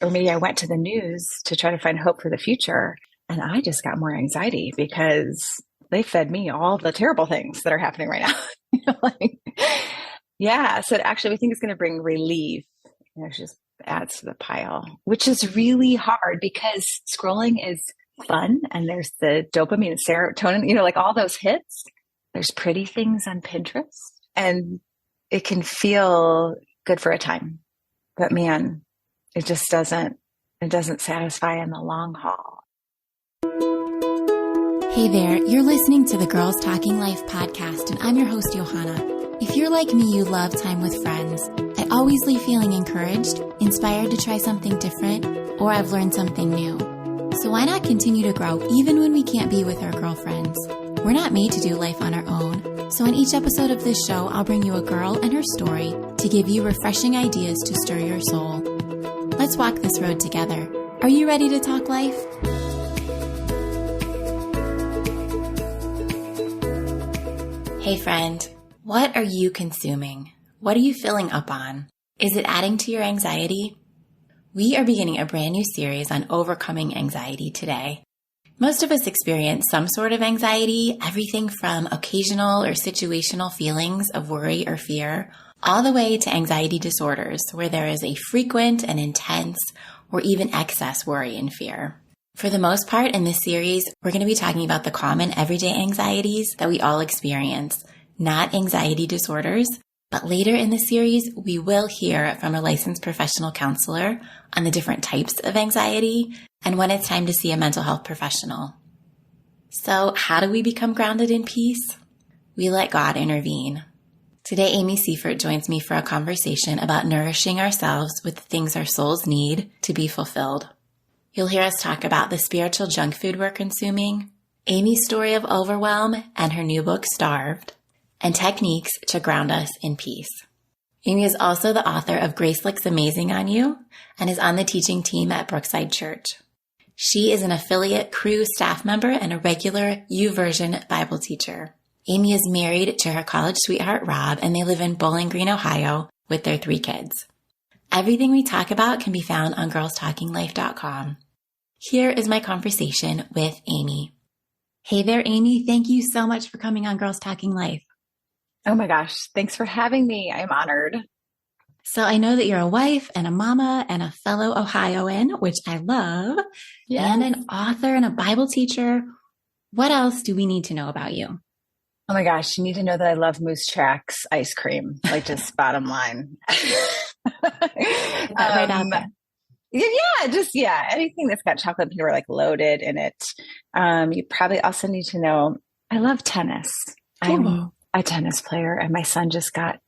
or maybe I went to the news to try to find hope for the future. And I just got more anxiety because they fed me all the terrible things that are happening right now. Like, yeah. So actually, we think it's going to bring relief. It just adds to the pile, which is really hard because scrolling is fun. And there's the dopamine and serotonin, like all those hits. There's pretty things on Pinterest and it can feel good for a time. But man, it doesn't satisfy in the long haul. Hey there, you're listening to the Girls Talking Life podcast, and I'm your host, Johanna. If you're like me, you love time with friends. I always leave feeling encouraged, inspired to try something different, or I've learned something new. So why not continue to grow even when we can't be with our girlfriends? We're not made to do life on our own. So in each episode of this show, I'll bring you a girl and her story to give you refreshing ideas to stir your soul. Let's walk this road together. Are you ready to talk life? Hey friend, what are you consuming? What are you filling up on? Is it adding to your anxiety? We are beginning a brand new series on overcoming anxiety today. Most of us experience some sort of anxiety, everything from occasional or situational feelings of worry or fear, all the way to anxiety disorders where there is a frequent and intense or even excess worry and fear. For the most part in this series, we're going to be talking about the common everyday anxieties that we all experience, not anxiety disorders. But later in the series, we will hear from a licensed professional counselor on the different types of anxiety and when it's time to see a mental health professional. So how do we become grounded in peace? We let God intervene. Today, Amy Seiffert joins me for a conversation about nourishing ourselves with the things our souls need to be fulfilled. You'll hear us talk about the spiritual junk food we're consuming, Amy's story of overwhelm and her new book, Starved, and techniques to ground us in peace. Amy is also the author of Grace Looks Amazing on You and is on the teaching team at Brookside Church. She is an affiliate Cru staff member and a regular YouVersion Bible teacher. Amy is married to her college sweetheart, Rob, and they live in Bowling Green, Ohio, with their 3 kids. Everything we talk about can be found on girlstalkinglife.com. Here is my conversation with Amy. Hey there, Amy. Thank you so much for coming on Girls Talking Life. Oh my gosh. Thanks for having me. I'm honored. So I know that you're a wife and a mama and a fellow Ohioan, which I love, and an author and a Bible teacher. What else do we need to know about you? Oh my gosh. You need to know that I love Moose Tracks ice cream, like just bottom line. Right out there. Yeah, anything that's got chocolate peanut butter like loaded in it. You probably also need to know I love tennis. I'm a tennis player and my son just got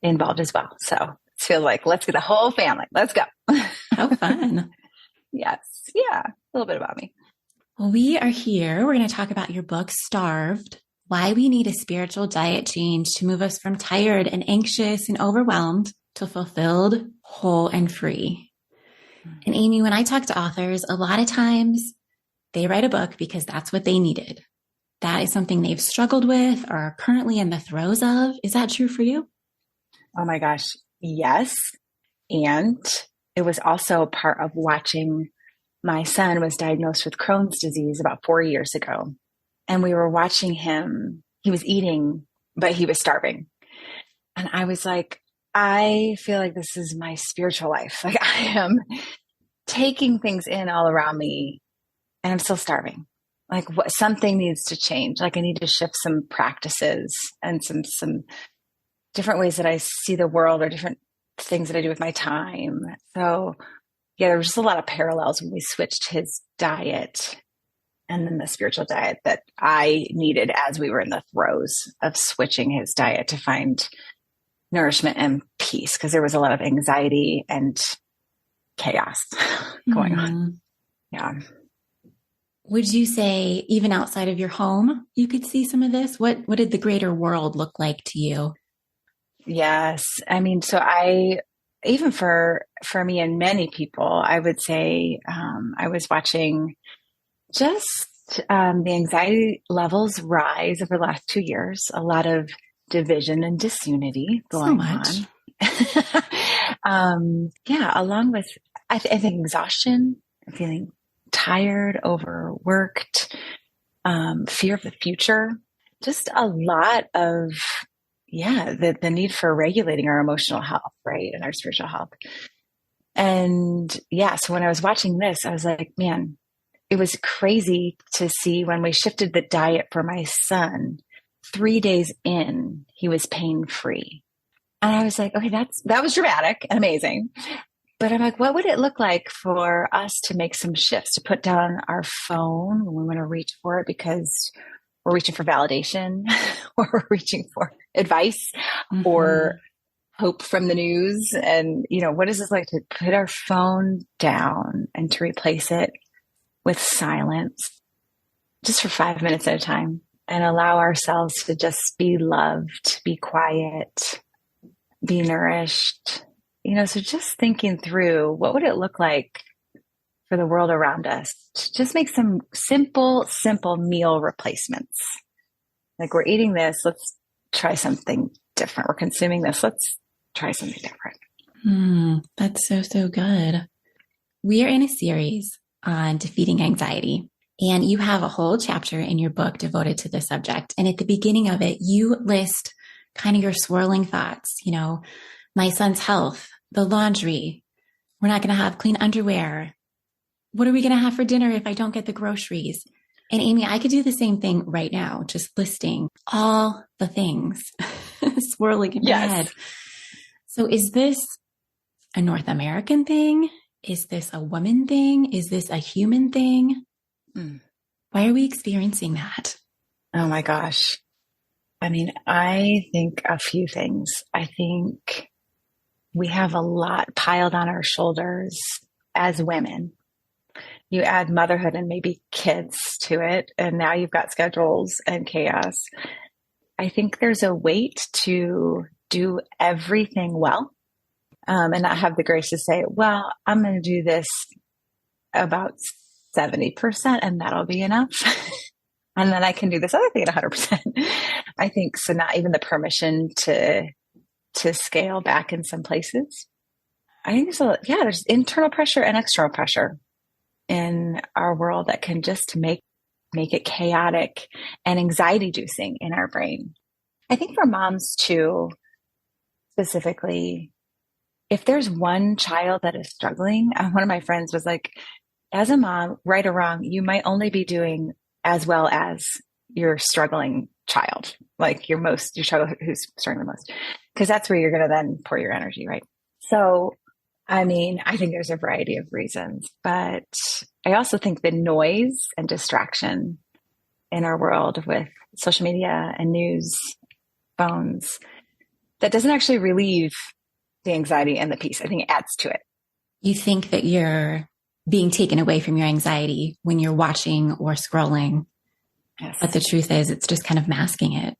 involved as well. So it feels like let's get the whole family. Let's go. How fun. Yes. Yeah. A little bit about me. Well, we are here. We're going to talk about your book, Starved, Why We Need a Spiritual Diet Change to Move Us from Tired and Anxious and Overwhelmed to Fulfilled, Whole, and Free. And Amy, when I talk to authors, a lot of times they write a book because that's what they needed. That is something they've struggled with or are currently in the throes of. Is that true for you? Oh my gosh. Yes. And it was also part of watching my son was diagnosed with Crohn's disease about 4 years ago. And we were watching him. He was eating, but he was starving. And I was like, I feel like this is my spiritual life. Like I am taking things in all around me and I'm still starving. Like something needs to change. Like I need to shift some practices and some different ways that I see the world or different things that I do with my time. So yeah, there was just a lot of parallels when we switched his diet and then the spiritual diet that I needed as we were in the throes of switching his diet to find nourishment and peace, because there was a lot of anxiety and chaos going on. Yeah. Would you say even outside of your home, you could see some of this? What did the greater world look like to you? Yes. I mean, so even for me and many people, I would say I was watching just the anxiety levels rise over the last 2 years, a lot of division and disunity going on. Yeah, along with, I think exhaustion, feeling tired, overworked, fear of the future, just a lot of, yeah, the need for regulating our emotional health, right? And our spiritual health. And yeah, so when I was watching this, I was like, man, it was crazy to see when we shifted the diet for my son, 3 days in, he was pain free. And I was like, okay, that was dramatic and amazing. But I'm like, what would it look like for us to make some shifts, to put down our phone when we want to reach for it because we're reaching for validation or we're reaching for advice or hope from the news? And, what is this like to put our phone down and to replace it with silence just for 5 minutes at a time and allow ourselves to just be loved, be quiet, be nourished, so just thinking through what would it look like for the world around us to just make some simple meal replacements. Like we're eating this, let's try something different. We're consuming this, let's try something different. That's so good. We are in a series on defeating anxiety, and you have a whole chapter in your book devoted to this subject. And at the beginning of it, you list kind of your swirling thoughts, my son's health, the laundry, we're not going to have clean underwear. What are we going to have for dinner if I don't get the groceries? And Amy, I could do the same thing right now, just listing all the things swirling in my head. So is this a North American thing? Is this a woman thing? Is this a human thing? Why are we experiencing that? Oh my gosh. I mean, I think a few things. I think we have a lot piled on our shoulders as women. You add motherhood and maybe kids to it, and now you've got schedules and chaos. I think there's a weight to do everything well, and not have the grace to say, well, I'm going to do this about 70% and that'll be enough. And then I can do this other thing at 100%. I think so. Not even the permission to scale back in some places. I think there's internal pressure and external pressure in our world that can just make it chaotic and anxiety inducing in our brain. I think for moms too, specifically, if there's one child that is struggling, one of my friends was like, as a mom, right or wrong, you might only be doing as well as your struggling child, like your child who's struggling the most, because that's where you're going to then pour your energy, right? So, I mean, I think there's a variety of reasons, but I also think the noise and distraction in our world with social media and news, phones, that doesn't actually relieve the anxiety and the peace. I think it adds to it. You think that you're being taken away from your anxiety when you're watching or scrolling. Yes. But the truth is, it's just kind of masking it.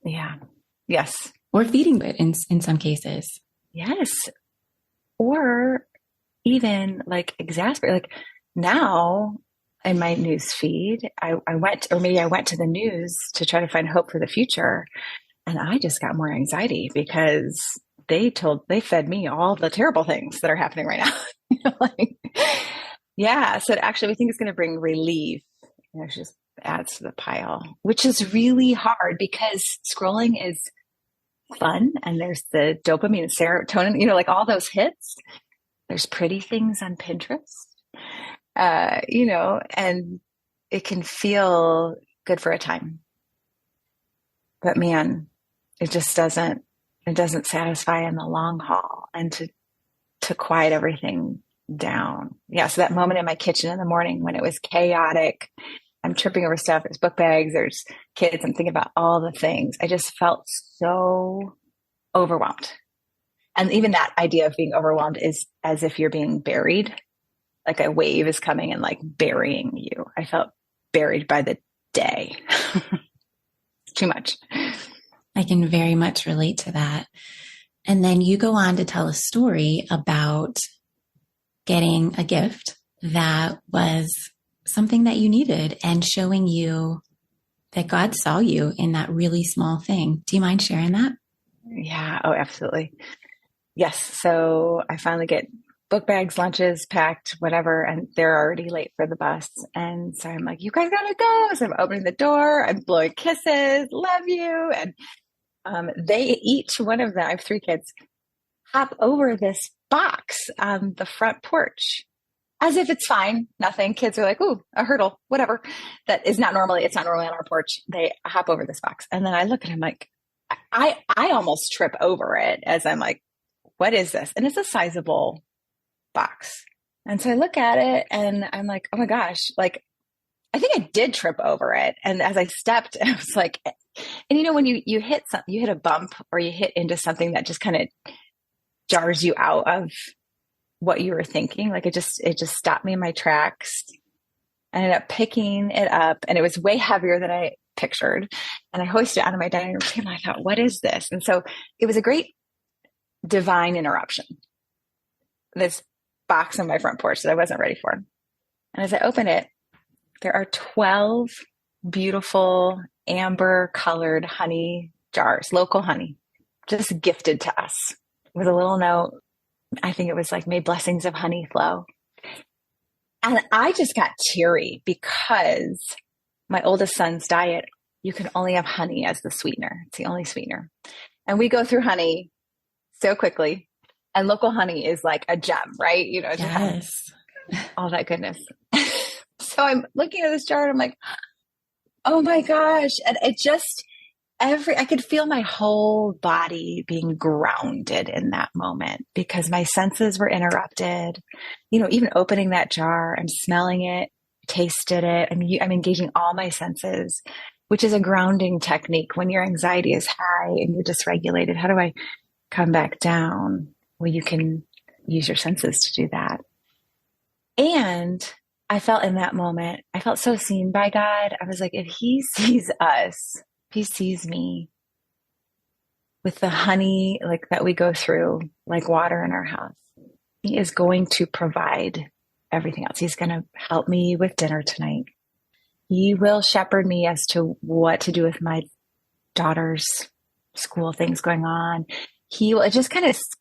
Yeah. Yes. Or feeding it in some cases. Yes. Or even like exacerbate. Like now in my news feed, I went to the news to try to find hope for the future. And I just got more anxiety because they fed me all the terrible things that are happening right now. Yeah. So actually we think it's going to bring relief. It just adds to the pile, which is really hard because scrolling is fun. And there's the dopamine and serotonin, like all those hits. There's pretty things on Pinterest, and it can feel good for a time. But man, it doesn't satisfy in the long haul, and to quiet everything down. Yeah. So that moment in my kitchen in the morning when it was chaotic, I'm tripping over stuff. There's book bags, there's kids. I'm thinking about all the things. I just felt so overwhelmed. And even that idea of being overwhelmed is as if you're being buried, like a wave is coming and like burying you. I felt buried by the day. Too much. I can very much relate to that. And then you go on to tell a story about getting a gift that was something that you needed and showing you that God saw you in that really small thing. Do you mind sharing that? Yeah. Oh, absolutely. Yes. So I finally get book bags, lunches packed, whatever, and they're already late for the bus. And so I'm like, you guys gotta go. So I'm opening the door, I'm blowing kisses, love you. And they each one of them, I have three kids, hop over this box on the front porch as if it's fine, nothing. Kids are like, ooh, a hurdle, whatever. That is not normally, it's not normally on our porch. They hop over this box. And then I look at him like, I almost trip over it as I'm like, what is this? And it's a sizable box. And so I look at it and I'm like, oh my gosh, like, I think I did trip over it. And as I stepped, I was like, and you know, when you hit something, you hit a bump or you hit into something that just kind of jars you out of what you were thinking. Like it just stopped me in my tracks. I ended up picking it up and it was way heavier than I pictured. And I hoisted it onto my dining room table. I thought, what is this? And so it was a great divine interruption. This box on my front porch that I wasn't ready for. And as I open it, there are 12 beautiful amber colored honey jars, local honey, just gifted to us with a little note. I think it was like, may blessings of honey flow. And I just got teary because my oldest son's diet, you can only have honey as the sweetener. It's the only sweetener. And we go through honey so quickly. And local honey is like a gem, right? You know, Yes. all that goodness. So I'm looking at this jar and I'm like, oh my gosh. And it just, I could feel my whole body being grounded in that moment because my senses were interrupted. You know, even opening that jar, I'm smelling it, tasted it. I'm engaging all my senses, which is a grounding technique. When your anxiety is high and you're dysregulated, how do I come back down? Well, you can use your senses to do that. And I felt in that moment, I felt so seen by God. I was like, if he sees us, if he sees me with the honey like that we go through, like water in our house, he is going to provide everything else. He's going to help me with dinner tonight. He will shepherd me as to what to do with my daughter's school things going on. It just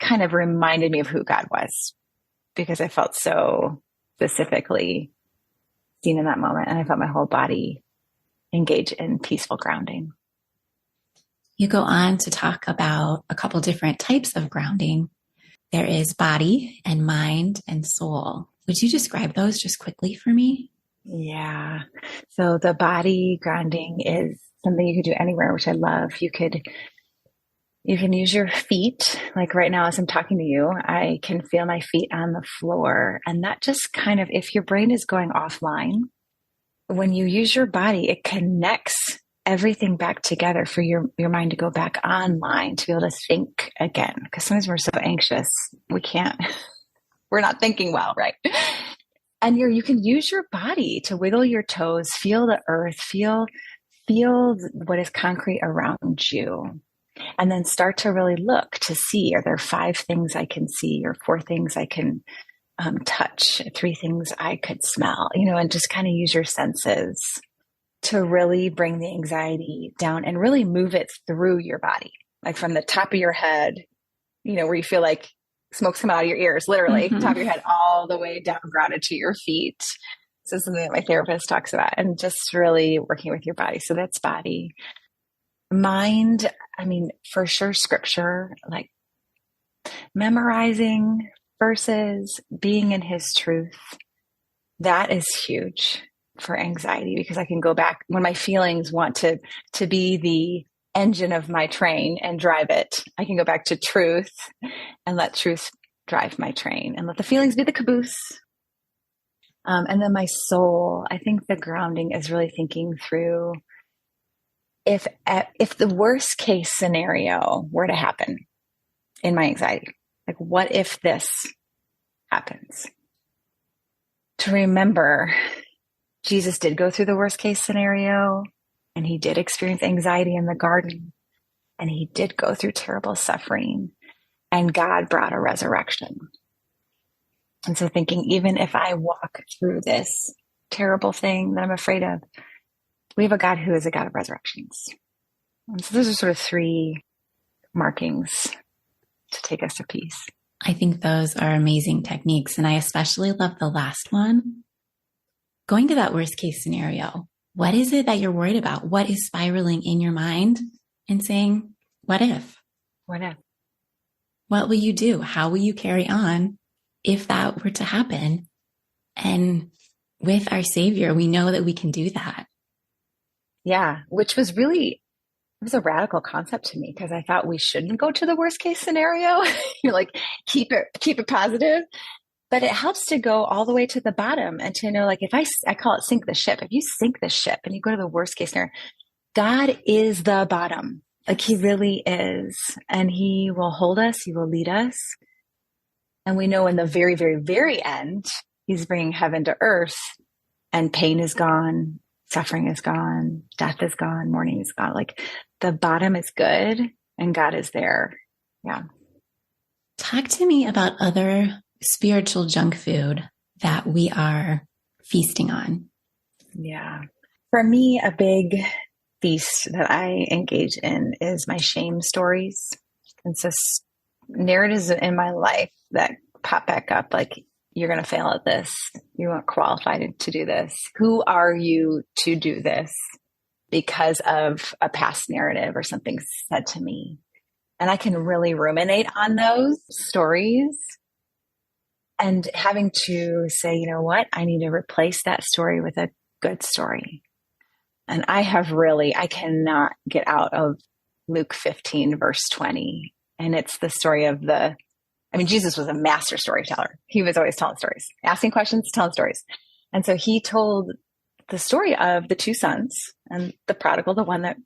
kind of reminded me of who God was because I felt so specifically seen in that moment. And I felt my whole body engage in peaceful grounding. You go on to talk about a couple different types of grounding. There is body and mind and soul. Would you describe those just quickly for me? Yeah. So the body grounding is something you could do anywhere, which I love. You can use your feet. Like right now, as I'm talking to you, I can feel my feet on the floor. And that just kind of, if your brain is going offline, when you use your body, it connects everything back together for your mind to go back online, to be able to think again. Because sometimes we're so anxious, we're not thinking well, right? And you can use your body to wiggle your toes, feel the earth, feel what is concrete around you. And then start to really look to see, are there 5 things I can see or 4 things I can touch, 3 things I could smell, and just kind of use your senses to really bring the anxiety down and really move it through your body, like from the top of your head, where you feel like smoke's coming out of your ears, literally top of your head all the way down, grounded to your feet. So something that my therapist talks about, and just really working with your body. So that's body. Mind, for sure, scripture, like memorizing verses, being in his truth, that is huge for anxiety because I can go back when my feelings want to be the engine of my train and drive it. I can go back to truth and let truth drive my train and let the feelings be the caboose. And then my soul, I think the grounding is really thinking through if the worst case scenario were to happen in my anxiety, like what if this happens? To remember Jesus did go through the worst case scenario and he did experience anxiety in the garden and he did go through terrible suffering and God brought a resurrection. And so thinking, even if I walk through this terrible thing that I'm afraid of, we have a God who is a God of resurrections. And so those are sort of 3 markings to take us to peace. I think those are amazing techniques. And I especially love the last one. Going to that worst case scenario. What is it that you're worried about? What is spiraling in your mind? And saying, what if? What if? What will you do? How will you carry on if that were to happen? And with our Savior, we know that we can do that. Yeah, which was really, it was a radical concept to me because I thought we shouldn't go to the worst case scenario. You're like, keep it positive. But it helps to go all the way to the bottom and to know, like, if I call it sink the ship. If you sink the ship and you go to the worst case scenario, God is the bottom. Like he really is. And he will hold us. He will lead us. And we know in the very, very, very end, he's bringing heaven to earth and pain is gone. Suffering is gone. Death is gone. Mourning is gone. Like the bottom is good and God is there. Yeah. Talk to me about other spiritual junk food that we are feasting on. Yeah. For me, a big feast that I engage in is my shame stories. It's just narratives in my life that pop back up like, you're going to fail at this. You aren't qualified to do this. Who are you to do this because of a past narrative or something said to me? And I can really ruminate on those stories and having to say, you know what? I need to replace that story with a good story. And I cannot get out of Luke 15, verse 20. And it's the story of Jesus was a master storyteller. He was always telling stories, asking questions, telling stories. And so he told the story of the two sons and the prodigal, the one that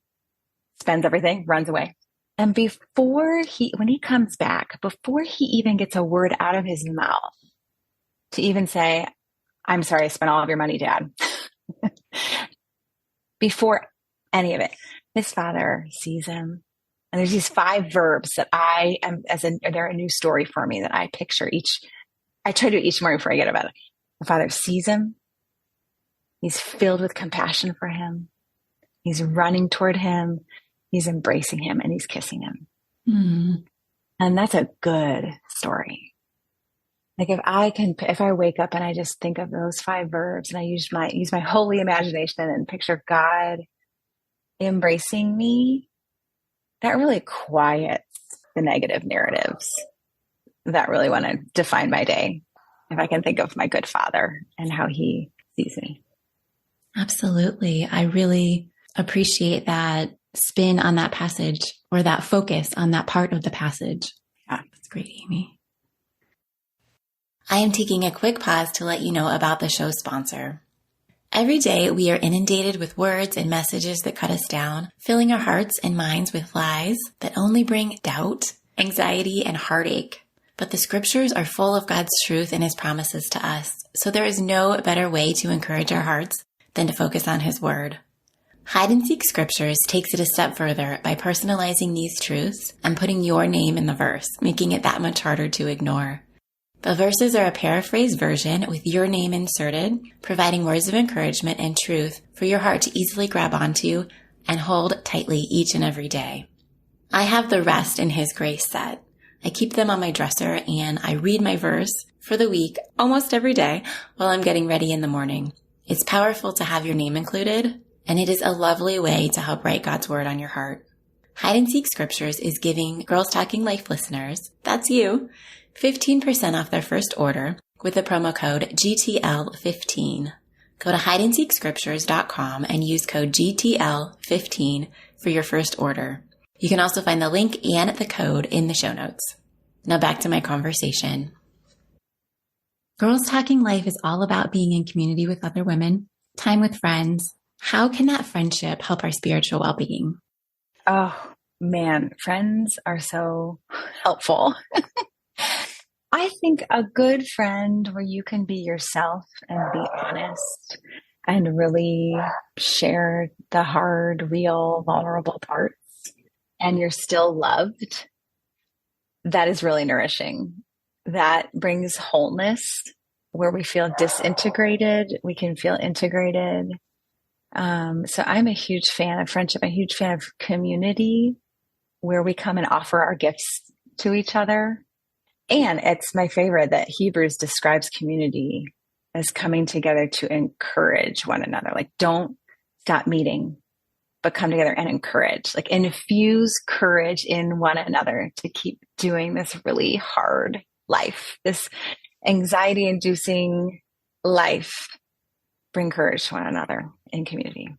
spends everything, runs away. And when he comes back, before he even gets a word out of his mouth to even say, I'm sorry, I spent all of your money, Dad. Before any of it, his father sees him. And there's these 5 verbs that they're a new story for me that I picture I try to do each morning before I get about it. The father sees him. He's filled with compassion for him. He's running toward him. He's embracing him and he's kissing him. Mm. And that's a good story. Like if I wake up and I just think of those 5 verbs and I use my holy imagination and picture God embracing me, that really quiets the negative narratives that really want to define my day. If I can think of my good father and how he sees me. Absolutely. I really appreciate that spin on that passage or that focus on that part of the passage. Yeah, that's great, Amy. I am taking a quick pause to let you know about the show sponsor. Every day, we are inundated with words and messages that cut us down, filling our hearts and minds with lies that only bring doubt, anxiety, and heartache. But the scriptures are full of God's truth and his promises to us, so there is no better way to encourage our hearts than to focus on his word. Hide and Seek Scriptures takes it a step further by personalizing these truths and putting your name in the verse, making it that much harder to ignore. The verses are a paraphrased version with your name inserted, providing words of encouragement and truth for your heart to easily grab onto and hold tightly each and every day. I have the Rest in His Grace set. I keep them on my dresser and I read my verse for the week almost every day while I'm getting ready in the morning. It's powerful to have your name included, and it is a lovely way to help write God's word on your heart. Hide and Seek Scriptures is giving Girls Talking Life listeners, that's you, 15% off their first order with the promo code GTL15. Go to hideandseekscriptures.com and use code GTL15 for your first order. You can also find the link and the code in the show notes. Now back to my conversation. Girls Talking Life is all about being in community with other women, time with friends. How can that friendship help our spiritual well-being? Oh, man, friends are so helpful. I think a good friend where you can be yourself and be honest and really share the hard, real, vulnerable parts, and you're still loved, that is really nourishing. That brings wholeness. Where we feel disintegrated, we can feel integrated. So I'm a huge fan of friendship, a huge fan of community, where we come and offer our gifts to each other. And it's my favorite that Hebrews describes community as coming together to encourage one another. Like, don't stop meeting, but come together and encourage, like infuse courage in one another to keep doing this really hard life, this anxiety inducing life. Bring courage to one another in community.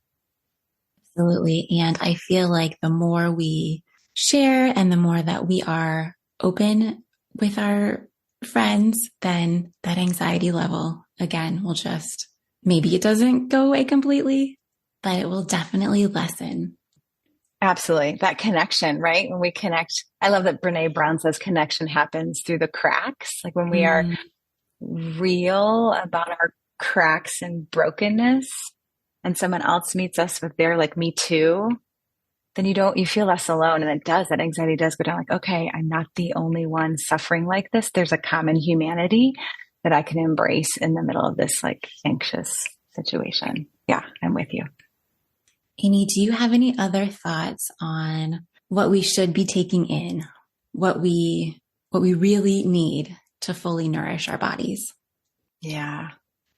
Absolutely. And I feel like the more we share and the more that we are open with our friends, then that anxiety level, again, will just, maybe it doesn't go away completely, but it will definitely lessen. Absolutely. That connection, right? When we connect, I love that Brene Brown says connection happens through the cracks. Like when we are real about our cracks and brokenness and someone else meets us with their like me too, then you feel less alone. And that anxiety does go down, like, okay, I'm not the only one suffering like this. There's a common humanity that I can embrace in the middle of this like anxious situation. Yeah, I'm with you. Amy, do you have any other thoughts on what we should be taking in, what we really need to fully nourish our bodies? Yeah,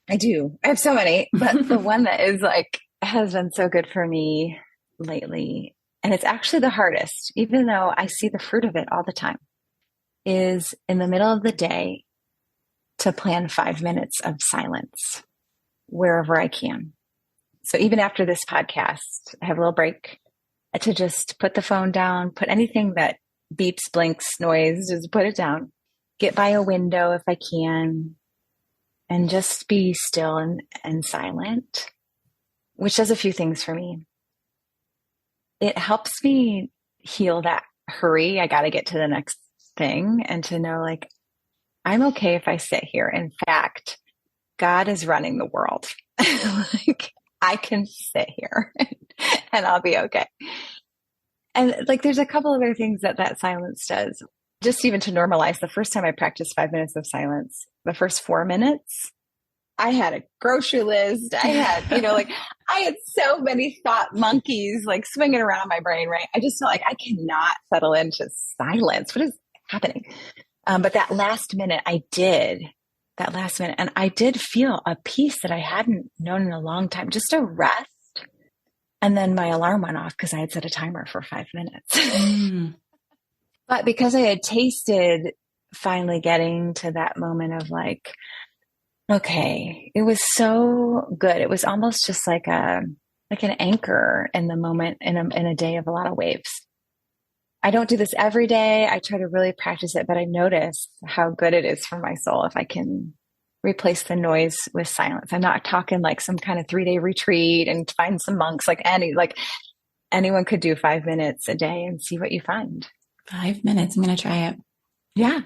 I do. I have so many, but the one that is like, has been so good for me lately, and it's actually the hardest, even though I see the fruit of it all the time, is in the middle of the day to plan 5 minutes of silence wherever I can. So even after this podcast, I have a little break to just put the phone down, put anything that beeps, blinks, noise, just put it down, get by a window if I can, and just be still and silent, which does a few things for me. It helps me heal that hurry. I got to get to the next thing, and to know like, I'm okay if I sit here. In fact, God is running the world. Like, I can sit here and I'll be okay. And like, there's a couple other things that silence does. Just even to normalize, the first time I practiced 5 minutes of silence, the first 4 minutes, I had a grocery list. I had, like I had so many thought monkeys like swinging around my brain, right? I just felt like I cannot settle into silence. What is happening? But that last minute, and I did feel a peace that I hadn't known in a long time, just a rest. And then my alarm went off because I had set a timer for 5 minutes. But because I had tasted finally getting to that moment of like, okay, it was so good. It was almost just like an anchor in the moment in a day of a lot of waves. I don't do this every day. I try to really practice it, but I notice how good it is for my soul if I can replace the noise with silence. I'm not talking like some kind of 3-day retreat and find some monks, like anyone could do 5 minutes a day and see what you find. 5 minutes. I'm going to try it. Yeah.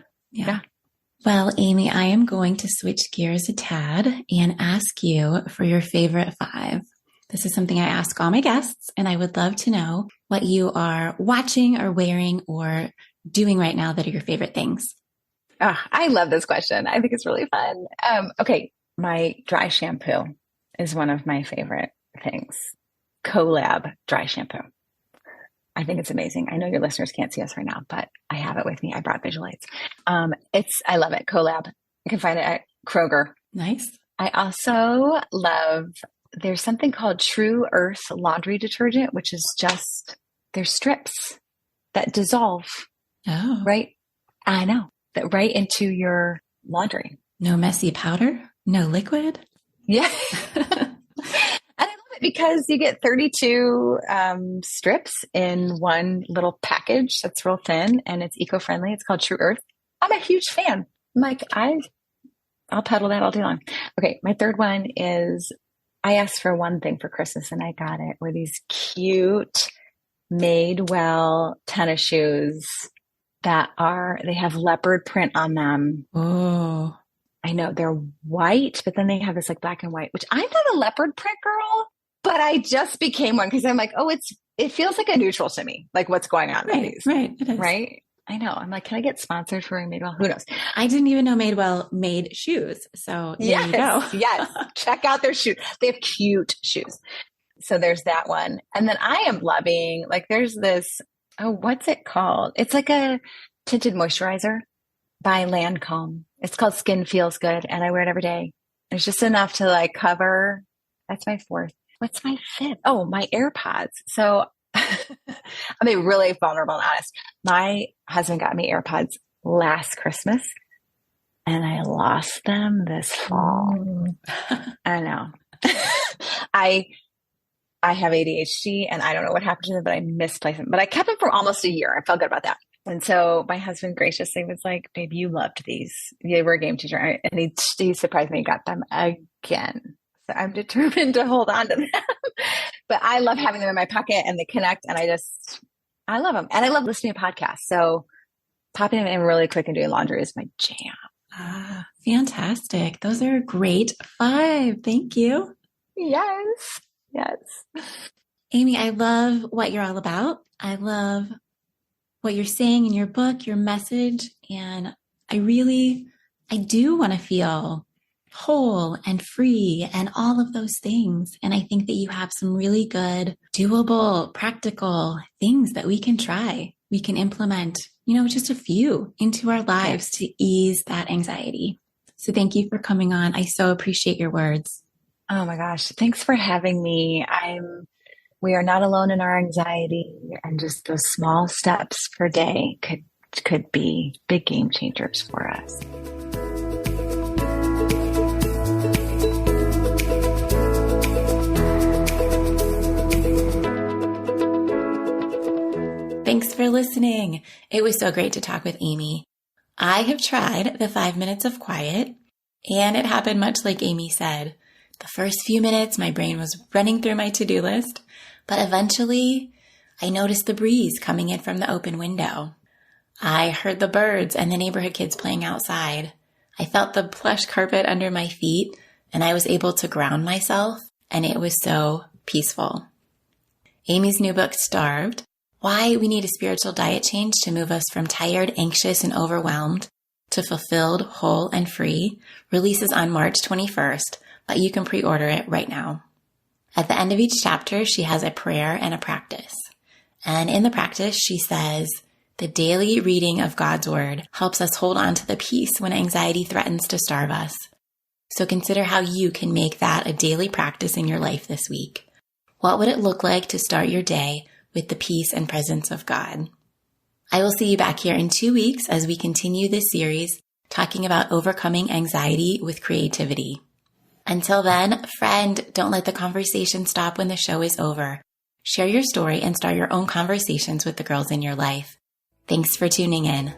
Well, Amy, I am going to switch gears a tad and ask you for your favorite 5. This is something I ask all my guests, and I would love to know what you are watching or wearing or doing right now that are your favorite things. Oh, I love this question. I think it's really fun. Okay, my dry shampoo is one of my favorite things. Collab dry shampoo. I think it's amazing. I know your listeners can't see us right now, but I have it with me. I brought visual aids. I love it. Collab. You can find it at Kroger. Nice. I also love, there's something called True Earth laundry detergent, which is just, they're strips that dissolve. Oh. Right? I know. That right into your laundry. No messy powder? No liquid? Yeah. And I love it because you get 32 strips in one little package that's real thin and it's eco-friendly. It's called True Earth. I'm a huge fan. I'm like, I'll peddle that all day long. Okay, my third one is, I asked for one thing for Christmas and I got it, were these cute Madewell tennis shoes they have leopard print on them. Oh, I know they're white, but then they have this like black and white, which I'm not a leopard print girl, but I just became one because I'm like, oh, it feels like a neutral to me. Like what's going on with these. Right. It is. Right. I know. I'm like, can I get sponsored for Madewell? Who knows? I didn't even know Madewell made shoes. So there you go. Yes. Check out their shoes. They have cute shoes. So there's that one. And then I am loving, like, there's this, oh, what's it called? It's like tinted moisturizer by Lancome. It's called Skin Feels Good, and I wear it every day. It's just enough to like cover. That's my fourth. What's my fifth? Oh, my AirPods. So I'm being really vulnerable and honest. My husband got me AirPods last Christmas, and I lost them this fall. I know. I have ADHD, and I don't know what happened to them, but I misplaced them. But I kept them for almost a year. I felt good about that. And so my husband graciously was like, "Babe, you loved these. They were a game changer." And he surprised me and got them again. So I'm determined to hold on to them. But I love having them in my pocket, and they connect. And I love them. And I love listening to podcasts. So popping them in really quick and doing laundry is my jam. Ah, fantastic. Those are a great 5. Thank you. Yes. Yes. Amy, I love what you're all about. I love what you're saying in your book, your message. And I do want to feel whole and free and all of those things. And I think that you have some really good, doable, practical things that we can try. We can implement, just a few into our lives to ease that anxiety. So thank you for coming on. I so appreciate your words. Oh my gosh. Thanks for having me. We are not alone in our anxiety, and just those small steps per day could be big game changers for us. Thanks for listening. It was so great to talk with Amy. I have tried the 5 minutes of quiet, and it happened much like Amy said. The first few minutes, my brain was running through my to-do list, but eventually I noticed the breeze coming in from the open window. I heard the birds and the neighborhood kids playing outside. I felt the plush carpet under my feet, and I was able to ground myself, and it was so peaceful. Amy's new book, Starved: Why We Need a Spiritual Diet Change to Move Us from Tired, Anxious, and Overwhelmed to Fulfilled, Whole, and Free, releases on March 21st, but you can pre-order it right now. At the end of each chapter, she has a prayer and a practice. And in the practice, she says, the daily reading of God's Word helps us hold on to the peace when anxiety threatens to starve us. So consider how you can make that a daily practice in your life this week. What would it look like to start your day with the peace and presence of God? I will see you back here in 2 weeks as we continue this series talking about overcoming anxiety with creativity. Until then, friend, don't let the conversation stop when the show is over. Share your story and start your own conversations with the girls in your life. Thanks for tuning in.